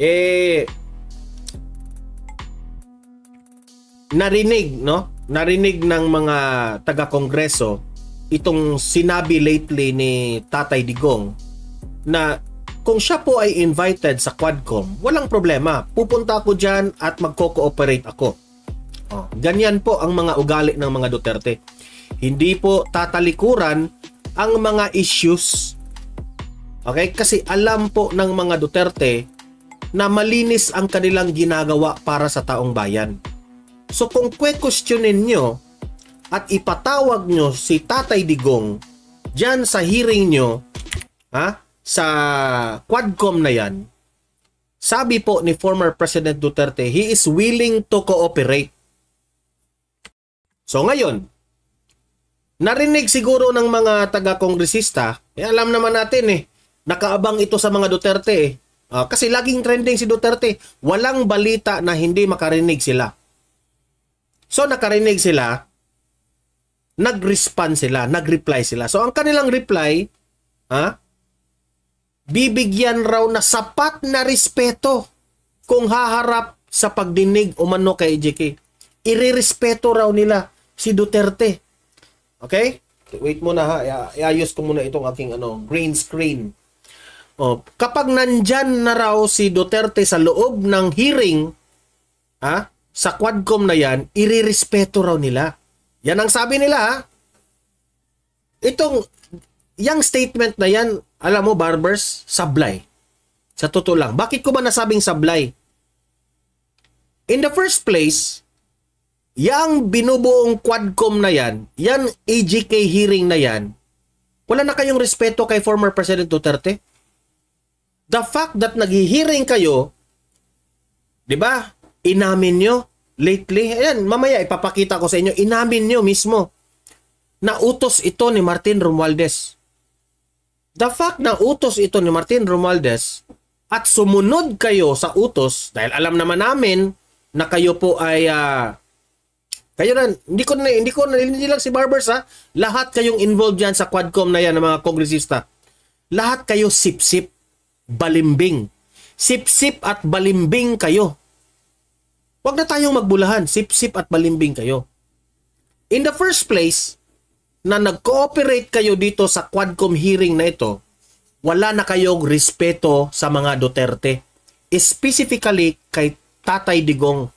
eh narinig, no? Narinig ng mga taga-kongreso itong sinabi lately ni Tatay Digong na kung siya po ay invited sa Quadcom, walang problema. Pupunta ako dyan at magko-cooperate ako. Ganyan po ang mga ugali ng mga Duterte. Hindi po tatalikuran ang mga issues. Okay? Kasi alam po ng mga Duterte na malinis ang kanilang ginagawa para sa taong bayan. So kung questionin nyo at ipatawag nyo si Tatay Digong dyan sa hearing nyo, sa Quadcom na yan, sabi po ni former President Duterte, he is willing to cooperate. So ngayon, narinig siguro ng mga taga-kongresista, alam naman natin nakaabang ito sa mga Duterte kasi laging trending si Duterte, walang balita na hindi makarinig sila. So nakarinig sila, nag-respond sila, nag-reply sila. So ang kanilang reply, bibigyan raw na sapat na respeto kung haharap sa pagdinig umano kay EJK. Irerespeto raw nila si Duterte. Okay? Wait muna ha. Iayos ko muna itong aking green screen. Kapag nandyan na raw si Duterte sa loob ng hearing, sa Quadcom na yan, irerespeto raw nila. Yan ang sabi nila. Yung statement na yan, alam mo, Barbers, sablay. Sa totoo lang. Bakit ko ba nasabing sablay? In the first place, yang binubuong Quadcom na yan, yan EJK hearing na yan, wala na kayong respeto kay former President Duterte? The fact that nag-hearing kayo, di ba, inamin nyo lately, ayan, mamaya ipapakita ko sa inyo, inamin nyo mismo na utos ito ni Martin Romualdez. The fact na utos ito ni Martin Romualdez at sumunod kayo sa utos, dahil alam naman namin na kayo po ay kayo na, hindi lang si Barbers lahat kayong involved yan sa Quadcom na yan ng mga kongresista. Lahat kayo sip-sip, balimbing. Sip-sip at balimbing kayo. Huwag na tayong magbulahan, sip-sip at balimbing kayo. In the first place, na nag-cooperate kayo dito sa Quadcom hearing na ito, wala na kayong respeto sa mga Duterte. Specifically kay Tatay Digong,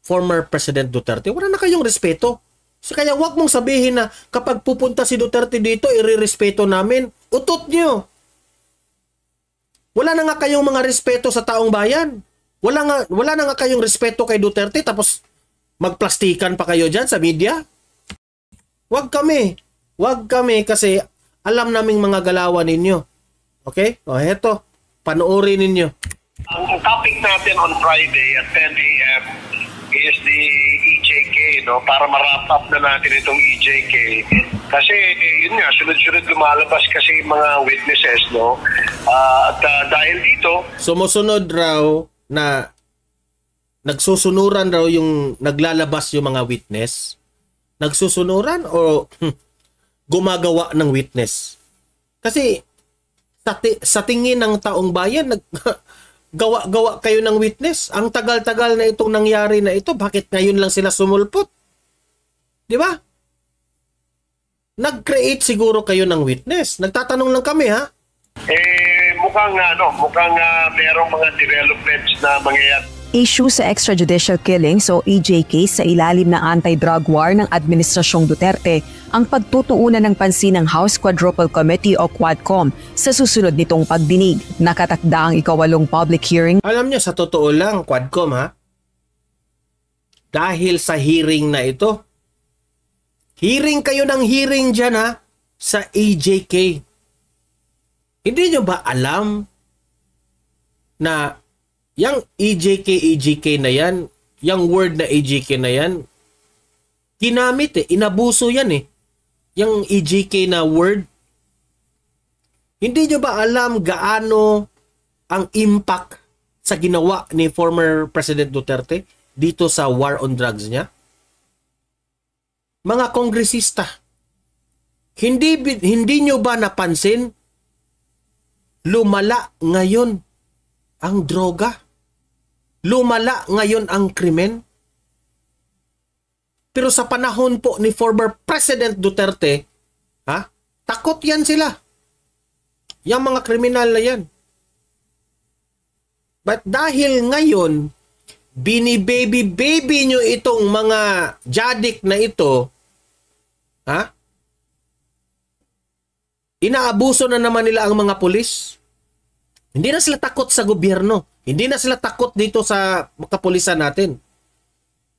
former President Duterte, wala na kayong respeto. So kaya wag mong sabihin na kapag pupunta si Duterte dito, irerespeto namin. Utot nyo. Wala na nga kayong mga respeto sa taong bayan. Wala na nga kayong respeto kay Duterte, tapos magplastikan pa kayo dyan sa media. Wag kami kasi alam naming mga galawan ninyo. Okay? O heto, panoorin ninyo. Ang topic natin on Friday at 10 a.m. is the EJK, no? Para ma-wrap up na natin itong EJK. Kasi yun nga, sunod-sunod lumalabas kasi mga witnesses, no? At dahil dito, sumusunod raw na nagsusunuran raw yung naglalabas yung mga witness. Nagsusunuran o gumagawa ng witness? Kasi sa tingin ng taong bayan, gawa kayo ng witness. Ang tagal-tagal na itong nangyari na ito, bakit ngayon lang sila sumulpot? Di ba? Nag-create siguro kayo ng witness. Nagtatanong lang kami, ha? Mukhang merong mga developments na mangyayari. Issue sa extrajudicial killings o EJK sa ilalim ng anti-drug war ng Administrasyong Duterte ang pagtutuunan ng pansin ng House Quadruple Committee o Quadcom sa susunod nitong pagdinig. Nakatakda ang ikawalong public hearing. Alam niyo, sa totoo lang, Quadcom, ha? Dahil sa hearing na ito, hearing kayo ng hearing dyan, ha? Sa EJK. Hindi nyo ba alam na yung EJK na yan, yung word na EJK na yan, ginamit inabuso yan yung EJK na word. Hindi nyo ba alam gaano ang impact sa ginawa ni former President Duterte dito sa war on drugs niya? Mga kongresista, hindi nyo ba napansin lumala ngayon ang droga lumala ngayon ang krimen. Pero sa panahon po ni former President Duterte, takot yan sila. Yang mga kriminal na yan. But dahil ngayon, bini-baby-baby nyo itong mga jadik na ito, inaabuso na naman nila ang mga pulis. Hindi na sila takot sa gobyerno. Hindi na sila takot dito sa kapulisan natin.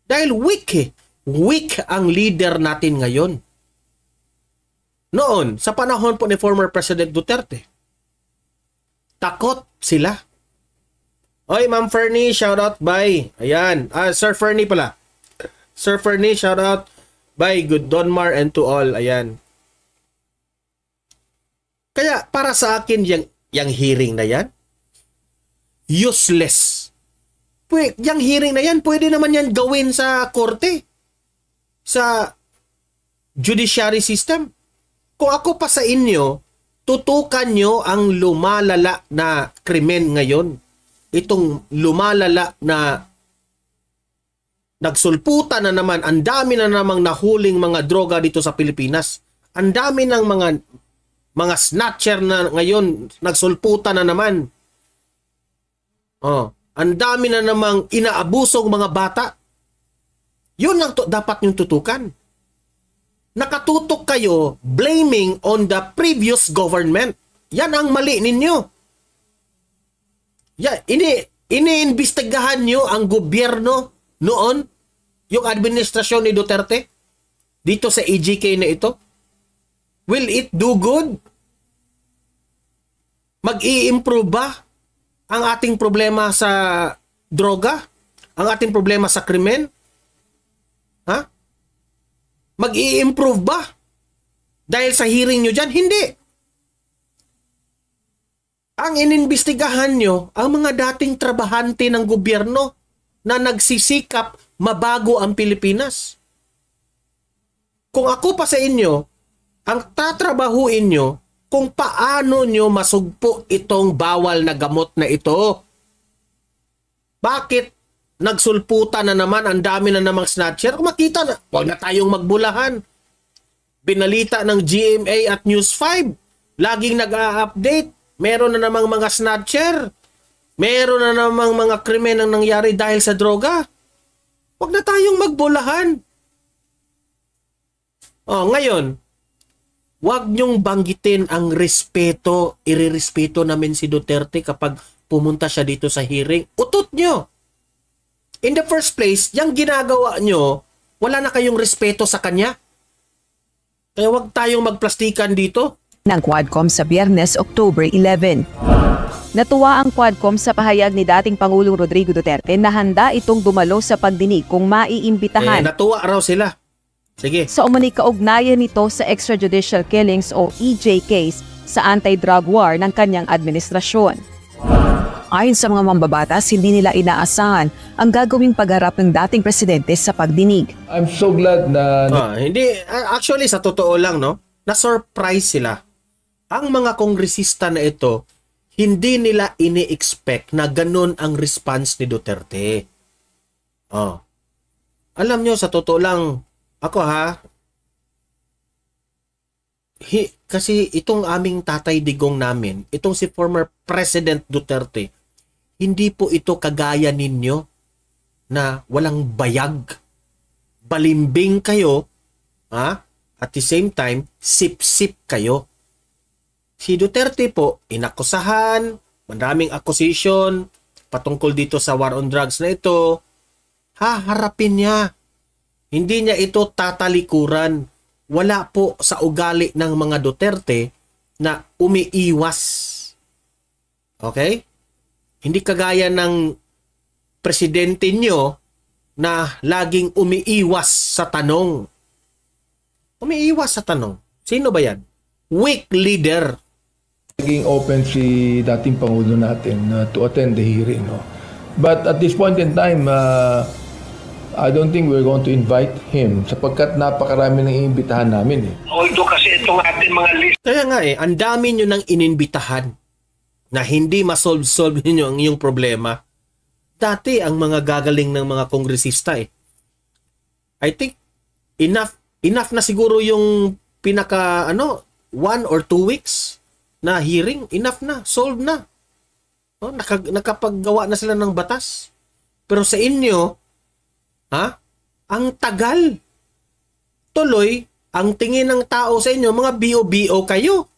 Dahil weak Weak ang leader natin ngayon. Noon, sa panahon po ni former President Duterte, takot sila. Oy, Ma'am Fernie, shoutout, bye. Ayan, Sir Fernie pala. Sir Fernie, shoutout, bye, good Donmar and to all. Ayan. Kaya, para sa akin, yung hearing na yan, useless. Yung hearing na yan, pwede naman yan gawin sa korte. Sa judiciary system. Kung ako pa sa inyo, tutukan nyo ang lumalala na krimen ngayon. Itong lumalala na nagsulputan na naman, ang dami na namang nahuling mga droga dito sa Pilipinas. Ang dami ng mga snatcher na ngayon nagsulputan na naman. Ang dami na namang inaabusong mga bata. Yun ang dapat niyong tutukan. Nakatutok kayo blaming on the previous government. Yan ang mali ninyo. Iniimbestigahan niyo ang gobyerno noon, yung administrasyon ni Duterte, dito sa EJK na ito. Will it do good? Mag-i-improve ba ang ating problema sa droga? Ang ating problema sa krimen? Mag-i-improve ba? Dahil sa hearing nyo dyan? Hindi. Ang inimbestigahan nyo, ang mga dating trabahante ng gobyerno na nagsisikap mabago ang Pilipinas. Kung ako pa sa inyo, ang tatrabahuin nyo kung paano nyo masugpo itong bawal na gamot na ito. Bakit nagsulputan na naman, ang dami na namang snatcher? Kung makita na, huwag na tayong magbulahan. Binalita ng GMA at News 5, laging nag-a-update. Meron na namang mga snatcher. Meron na namang mga krimen ang nangyari dahil sa droga. Huwag na tayong magbulahan. Ngayon, huwag niyong banggitin ang respeto. Irerespeto namin si Duterte kapag pumunta siya dito sa hearing. Utot nyo. In the first place, yung ginagawa nyo, wala na kayong respeto sa kanya. Kaya huwag tayong magplastikan dito. Ng Quadcom sa Biyernes, October 11. Natuwa ang Quadcom sa pahayag ni dating Pangulong Rodrigo Duterte na handa itong dumalo sa pagdinig kung maiimbitahan. Natuwa raw sila. Sige. Sa umano'y kaugnayan nito sa extrajudicial killings o EJ case sa anti-drug war ng kanyang administrasyon. Ayon sa mga mambabatas, hindi nila inaasahan ang gagawing pagharap ng dating presidente sa pagdinig. I'm so glad na... Actually, sa totoo lang, no? Na-surprise sila. Ang mga kongresista na ito, hindi nila ini-expect na ganun ang response ni Duterte. Alam nyo, sa totoo lang, ako kasi itong aming tatay digong namin, itong si former President Duterte, hindi po ito kagaya ninyo na walang bayag. Balimbing kayo, at the same time, sip-sip kayo. Si Duterte po, inakusahan, maraming accusation, patungkol dito sa war on drugs na ito, haharapin niya. Hindi niya ito tatalikuran. Wala po sa ugali ng mga Duterte na umiiwas. Okay? Hindi kagaya ng presidente nyo na laging umiiwas sa tanong. Umiiwas sa tanong. Sino ba yan? Weak leader. Naging open si dating Pangulo natin to attend the hearing. No? But at this point in time, I don't think we're going to invite him sapagkat napakarami ng iimbitahan namin. Although kasi itong ating mga list. Kaya nga ang dami nyo nang ininbitahan na hindi masolve-solve ninyo ang iyong problema. dati ang mga gagaling ng mga kongresista eh. I think enough na siguro yung pinaka 1 or 2 weeks na hearing, enough na, solved na. No, nakapaggawa na sila ng batas. Pero sa inyo, ang tagal. Tuloy, ang tingin ng tao sa inyo, mga BO-BO kayo.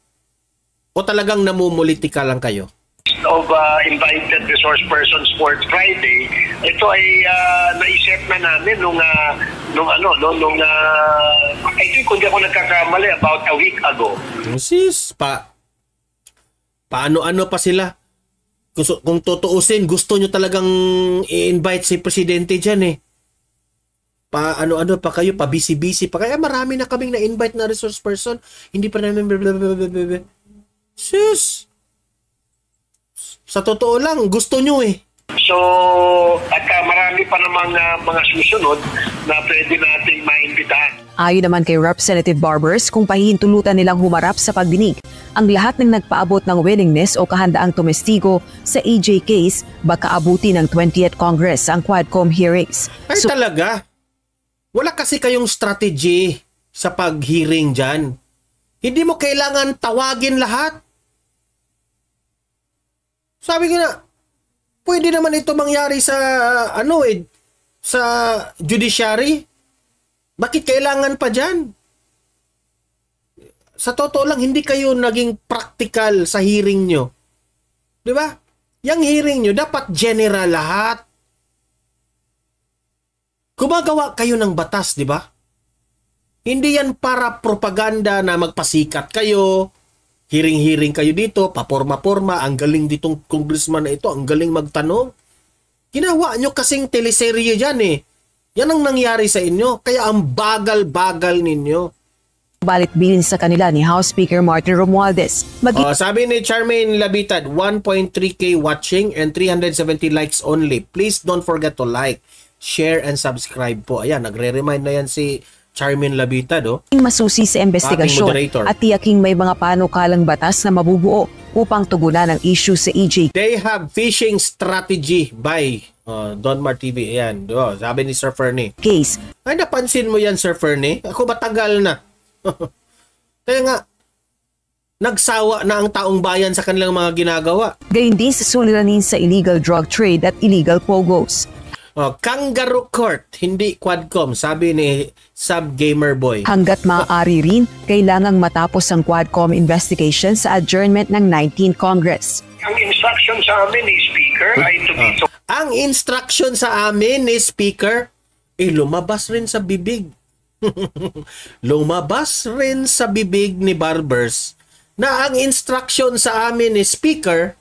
O talagang namumulitika lang kayo? Of invited resource persons for Friday, ito ay naisip na namin nung I think kung di ako nagkakamali about a week ago. Sis, paano-ano pa sila? Kung tutuusin, gusto nyo talagang i-invite si Presidente dyan eh. Paano-ano pa kayo, pa-busy-busy pa. Kaya marami na kaming na-invite na resource person. Hindi pa namin blablabla. Sis, sa totoo lang, gusto nyo eh. So, at marami pa namang mga susunod na pwede nating maimbitahan. Ayon naman kay Representative Barbers, kung pahihintulutan nilang humarap sa pagdinig, ang lahat ng nagpaabot ng willingness o kahandaang tumestigo sa EJ case, baka abuti ng 20th Congress ang Quadcom hearings. Ay talaga, wala kasi kayong strategy sa pag-hearing dyan. Hindi mo kailangan tawagin lahat. Sabi ko na, pwede naman ito mangyari sa sa judiciary. Bakit kailangan pa dyan? Sa totoo lang, hindi kayo naging practical sa hearing nyo. Di ba? Yang hearing nyo, dapat general lahat. Gumagawa kayo ng batas, di ba? Hindi yan para propaganda na magpasikat kayo, hearing-hearing kayo dito, paporma-porma, ang galing ditong congressman na ito, ang galing magtanong. Ginawa nyo kasing teleserye dyan eh. Yan ang nangyari sa inyo, kaya ang bagal-bagal ninyo. Balit bilin sa kanila ni House Speaker Martin Romualdez. Sabi ni Charmaine Labitad, 1.3K watching and 370 likes only. Please don't forget to like, share, and subscribe po. Ayan, nagre-remind na yan si Charmaine Labitad. Masusi sa investigasyon at tiyaking may mga panukalang batas na mabubuo upang tugunan ang issue sa EJ. They have fishing strategy by Donmar TV. Ayan, sabi ni Sir Fernie. Case. Ay, napansin mo yan, Sir Fernie? Ako matagal na. Kaya nga, nagsawa na ang taong bayan sa kanilang mga ginagawa. Gayun din sa suliranin sa illegal drug trade at illegal pogos. Kangaroo Court, hindi Quadcom, sabi ni Sub Gamer Boy. Hanggat maaari rin, kailangang matapos ang Quadcom investigation sa adjournment ng 19th Congress. Ang instruction sa amin ni Speaker ay to be so. Ang instruction sa amin ni Speaker, lumabas rin sa bibig. Lumabas rin sa bibig ni Barbers na ang instruction sa amin ni Speaker,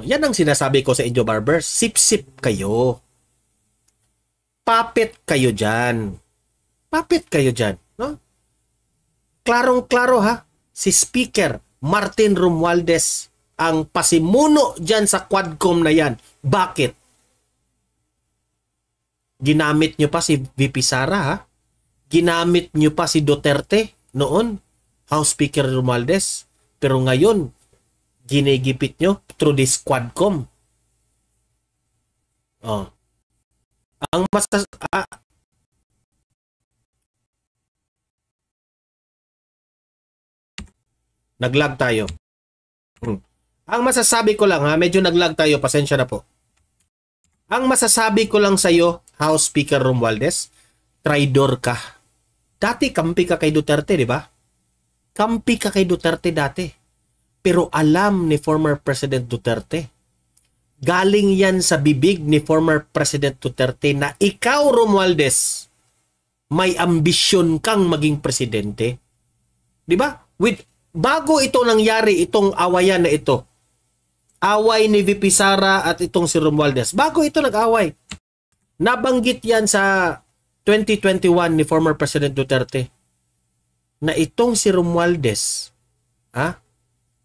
yan ang sinasabi ko sa inyo, Barbers, sip-sip kayo. Papit kayo dyan. Papit kayo dyan. No? Klarong-klaro ha, si Speaker Martin Romualdez ang pasimuno dyan sa Quadcom na yan. Bakit? Ginamit nyo pa si VP Sara ha? Ginamit nyo pa si Duterte noon, House Speaker Romualdez. Pero ngayon, ginigipit nyo through this Quadcom. Ang naglag tayo. Ang masasabi ko lang ha, medyo naglag tayo, pasensya na po. Ang masasabi ko lang sa iyo, House Speaker Romualdez, traidor ka. Dati kampi ka kay Duterte, di ba? Kampi ka kay Duterte dati. Pero alam ni former President Duterte, galing yan sa bibig ni former President Duterte na ikaw, Romualdez, may ambisyon kang maging presidente. Di ba? Bago ito nangyari, itong awayan na ito, away ni VP Sara at itong si Romualdez, bago ito nag-away, nabanggit yan sa 2021 ni former President Duterte na itong si Romualdez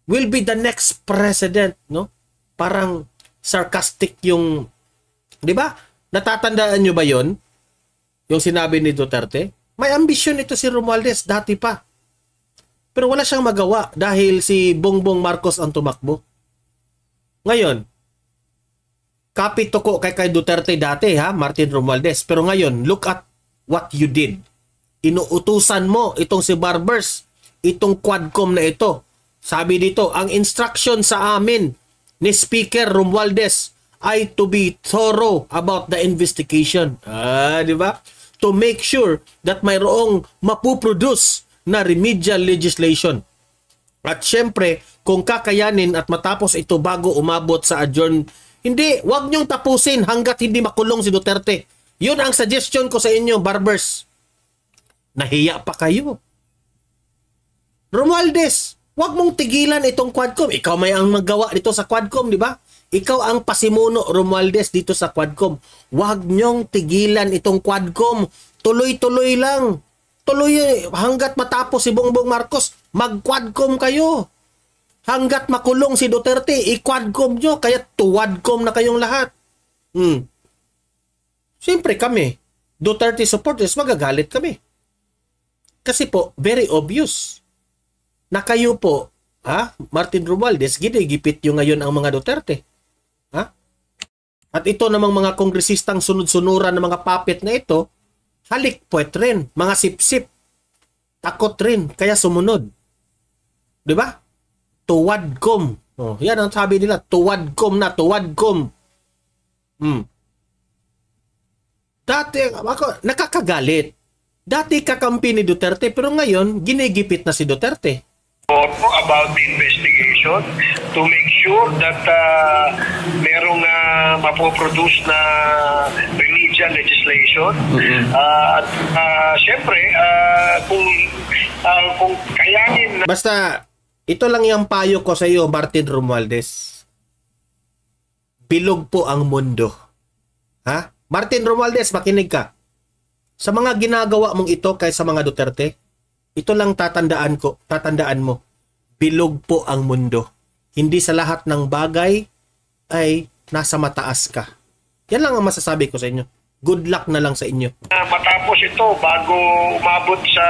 will be the next president, no? Parang sarcastic yung, di ba? Natatandaan nyo ba yon? Yung sinabi ni Duterte? May ambisyon ito si Romualdez dati pa. Pero wala siyang magawa dahil si Bongbong Marcos ang tumakbo. Ngayon, kapit ko kay Duterte dati, ha, Martin Romualdez. Pero ngayon, look at what you did. Inuutusan mo itong si Barbers, itong Quadcom na ito. Sabi dito, ang instruction sa amin ni Speaker Romualdez ay to be thorough about the investigation. Di ba? To make sure that mayroong mapuproduce na remedial legislation. At syempre, kung kakayanin at matapos ito bago umabot sa adjourn, hindi, wag niyong tapusin hanggat hindi makulong si Duterte. Yun ang suggestion ko sa inyo, Barbers. Nahiya pa kayo. Romualdez, wag mong tigilan itong Quadcom. Ikaw may ang magawa dito sa Quadcom, di ba? Ikaw ang pasimuno, Romualdez, dito sa Quadcom. Wag niyong tigilan itong Quadcom. Tuloy-tuloy lang. Tuloy hanggat matapos si Bongbong Marcos, mag-Quadcom kayo. Hanggat makulong si Duterte, i-Quadcom nyo, kaya tuwadcom na kayong lahat. Siyempre kami, Duterte supporters, magagalit kami. Kasi po, very obvious na kayo po, Martin Romualdez, ginigipit yung ngayon ang mga Duterte. At ito namang mga kongresistang sunod-sunuran ng mga puppet na ito, halik puwet rin, mga sip-sip, takot rin, kaya sumunod. Diba? Tuwadcom. Yan ang sabi nila, tuwadcom na, tuwadcom. Dati, ako, nakakagalit. Dati kakampi ni Duterte, pero ngayon, ginigipit na si Duterte. About the investigation to make sure that merong mapoproduce na remedial legislation. At syempre, kung kayanin... Basta, ito lang yung payo ko sa iyo, Martin Romualdez. Bilog po ang mundo. Ha? Martin Romualdez, makinig ka. Sa mga ginagawa mong ito kaysa mga Duterte, ito lang tatandaan mo. Bilog po ang mundo. Hindi sa lahat ng bagay ay nasa mataas ka. Yan lang ang masasabi ko sa inyo. Good luck na lang sa inyo. Matapos ito, bago umabot sa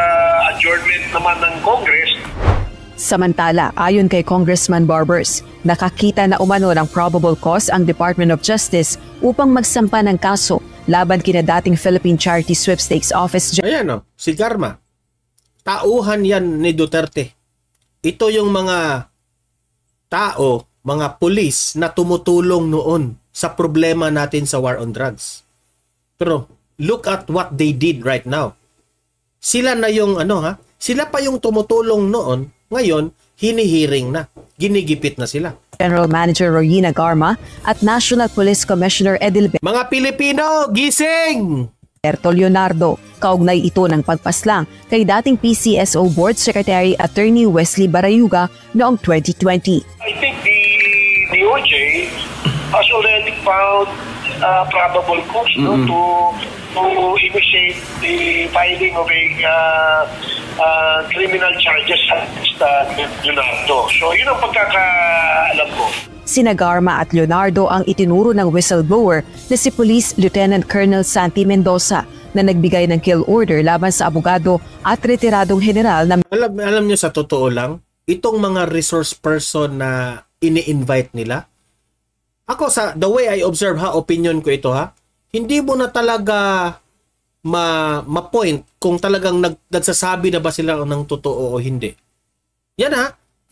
adjournment naman ng Congress. Samantala, ayon kay Congressman Barbers, nakakita na umano ng probable cause ang Department of Justice upang magsampa ng kaso laban kina dating Philippine Charity Sweepstakes Office. Ayan si Garma. Tauhan yan ni Duterte. Ito yung mga tao, mga pulis na tumutulong noon sa problema natin sa war on drugs. Pero look at what they did right now. Sila na yung sila pa yung tumutulong noon, ngayon hinihiring na. Ginigipit na sila. General Manager Royina Garma at National Police Commissioner Edilberto Mga Pilipino, gising! Leonardo, kaugnay ito ng pagpaslang kay dating PCSO Board Secretary Attorney Wesley Barayuga noong 2020. I think the DOJ has already found probable cause to initiate the filing of a criminal charges against Leonardo. So yun ang pagkakaalam ko. Sina Garma at Leonardo ang itinuro ng whistleblower na si Police Lieutenant Colonel Santi Mendoza na nagbigay ng kill order laban sa abogado at retiradong general na... Alam niyo sa totoo lang, itong mga resource person na ini-invite nila, ako the way I observe opinion ko ito hindi mo na talaga ma-point kung talagang nagsasabi na ba sila ng totoo o hindi.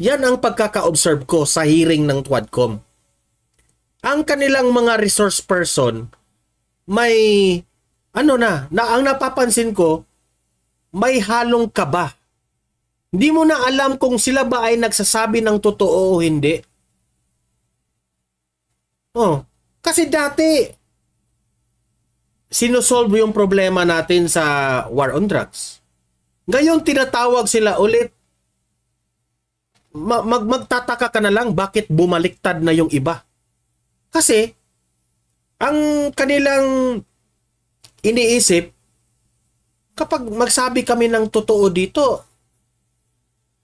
Yan ang pagkaka-observe ko sa hearing ng Quadcom. Ang kanilang mga resource person, may, ang napapansin ko, may halong kaba. Hindi mo na alam kung sila ba ay nagsasabi ng totoo o hindi. Kasi dati, sinosolve yung problema natin sa war on drugs. Ngayon, tinatawag sila ulit. Magtataka ka na lang bakit bumaliktad na yung iba. Kasi, ang kanilang iniisip, kapag magsabi kami ng totoo dito,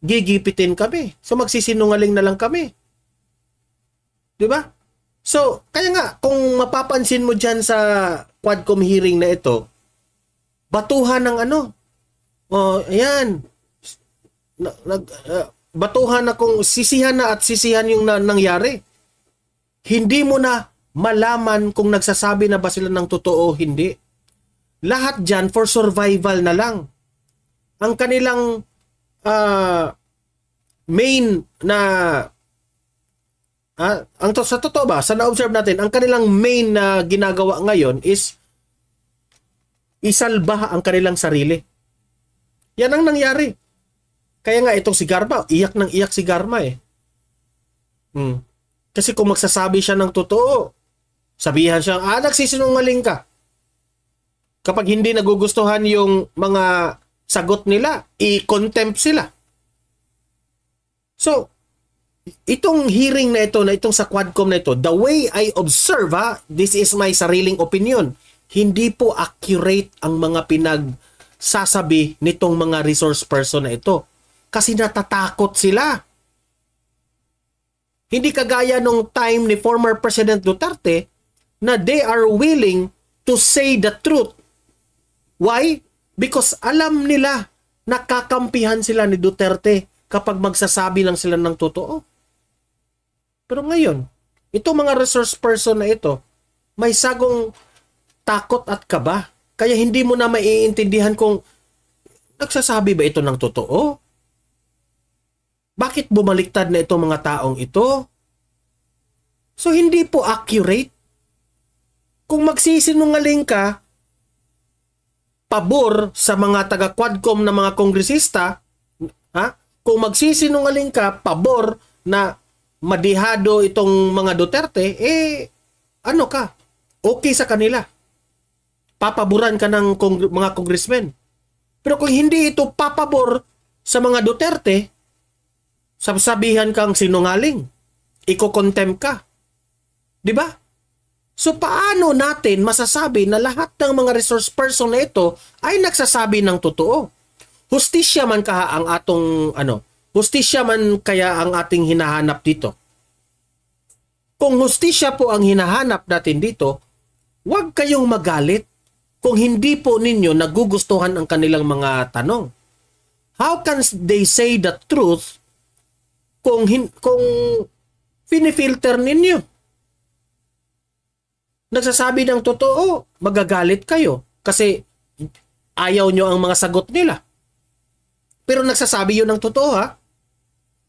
gigipitin kami. So, magsisinungaling na lang kami. Diba? So, kaya nga, kung mapapansin mo dyan sa Quadcom hearing na ito, batuhan ng ayan, batuhan na kung sisihan na at sisihan yung nangyari. Hindi mo na malaman kung nagsasabi na ba sila ng totoo o hindi. Lahat dyan for survival na lang. Ang kanilang main na sa totoo ba, sa na-observe natin, ang kanilang main na ginagawa ngayon is isalba ang kanilang sarili. Yan ang nangyari. Kaya nga itong si Garma, iyak ng iyak si Garma eh. Kasi kung magsasabi siya ng totoo, sabihan siya, nagsisinungaling ka. Kapag hindi nagugustuhan yung mga sagot nila, i-contempt sila. So, itong hearing na ito, itong sa Quadcom na ito, the way I observe, this is my sariling opinion, hindi po accurate ang mga pinagsasabi nitong mga resource person na ito. Kasi natatakot sila. Hindi kagaya nung time ni former President Duterte na they are willing to say the truth. Why? Because alam nila nakakampihan sila ni Duterte kapag magsasabi lang sila ng totoo. Pero ngayon, itong mga resource person na ito, may sagong takot at kaba. Kaya hindi mo na maiintindihan kung nagsasabi ba ito ng totoo? Bakit bumaliktad na itong mga taong ito? So, hindi po accurate. Kung magsisinungaling ka, pabor sa mga taga-Quadcom na mga kongresista, kung magsisinungaling ka, pabor na madihado itong mga Duterte, ano ka? Okay sa kanila. Papaboran ka ng mga congressmen. Pero kung hindi ito papabor sa mga Duterte, sabihan kang sinungaling. Iko-contempt ka. Di ba? So paano natin masasabi na lahat ng mga resource person na ito ay nagsasabi ng totoo? Hustisya man hustisya man kaya ang ating hinahanap dito. Kung hustisya po ang hinahanap natin dito, huwag kayong magalit kung hindi po ninyo nagugustuhan ang kanilang mga tanong. How can they say the truth kung finifilter ninyo? Nagsasabi ng totoo, magagalit kayo kasi ayaw nyo ang mga sagot nila. Pero nagsasabi yun ng totoo, ha?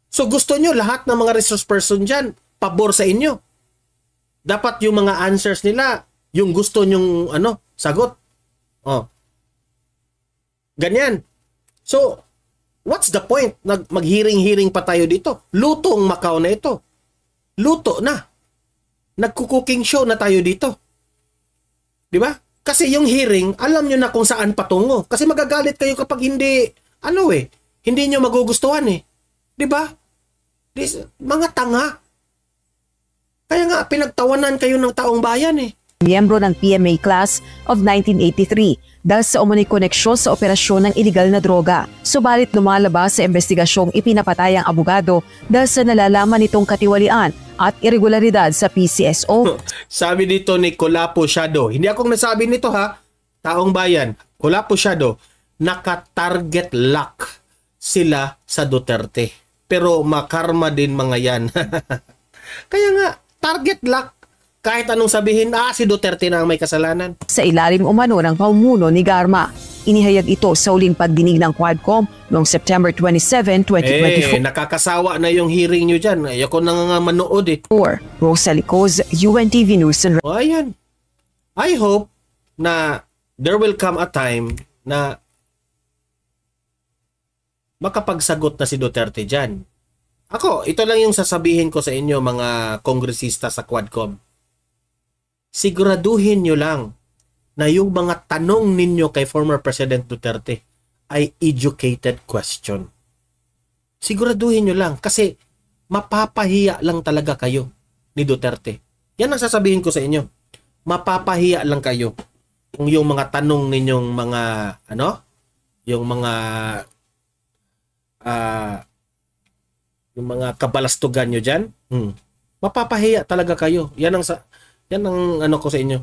So gusto nyo lahat ng mga resource person dyan, pabor sa inyo. Dapat yung mga answers nila, yung gusto nyong sagot. Ganyan. So, what's the point? Mag-hearing-hearing pa tayo dito. Luto ang Macau na ito. Luto na. Nagkukuking show na tayo dito. Di ba? Kasi yung hearing, alam nyo na kung saan patungo. Kasi magagalit kayo kapag hindi, hindi nyo magugustuhan eh. Di ba? Mga tanga. Kaya nga, pinagtawanan kayo ng taong bayan eh. Miyembro ng PMA Class of 1983 dahil sa umuning koneksyon sa operasyon ng iligal na droga. Subalit lumalabas sa investigasyong ipinapatay ang abogado dahil sa nalalaman nitong katiwalian at irregularidad sa PCSO. Sabi dito ni Colapo Shadow, hindi akong nasabi nito ha, taong bayan, Colapo Shadow, naka-target lock sila sa Duterte. Pero makarma din mga yan. Kaya nga, target lock. Kahit anong sabihin, si Duterte na ang may kasalanan. Sa ilalim umano ng pamumuno ni Garma, inihayag ito sa uling pagdinig ng Quadcom noong September 27, 2024. Nakakasawa na yung hearing nyo dyan. Ayoko na nga manood eh. Rosalie Coz, UNTV News and ayan. I hope na there will come a time na makapagsagot na si Duterte dyan. Ako, ito lang yung sasabihin ko sa inyo mga kongresista sa Quadcom. Siguraduhin nyo lang na yung mga tanong ninyo kay former President Duterte ay educated question. Siguraduhin nyo lang kasi mapapahiya lang talaga kayo ni Duterte. Yan ang sasabihin ko sa inyo. Mapapahiya lang kayo kung yung mga tanong ninyong mga yung mga kabalastugan nyo dyan, mapapahiya talaga kayo. Yan ang ko sa inyo.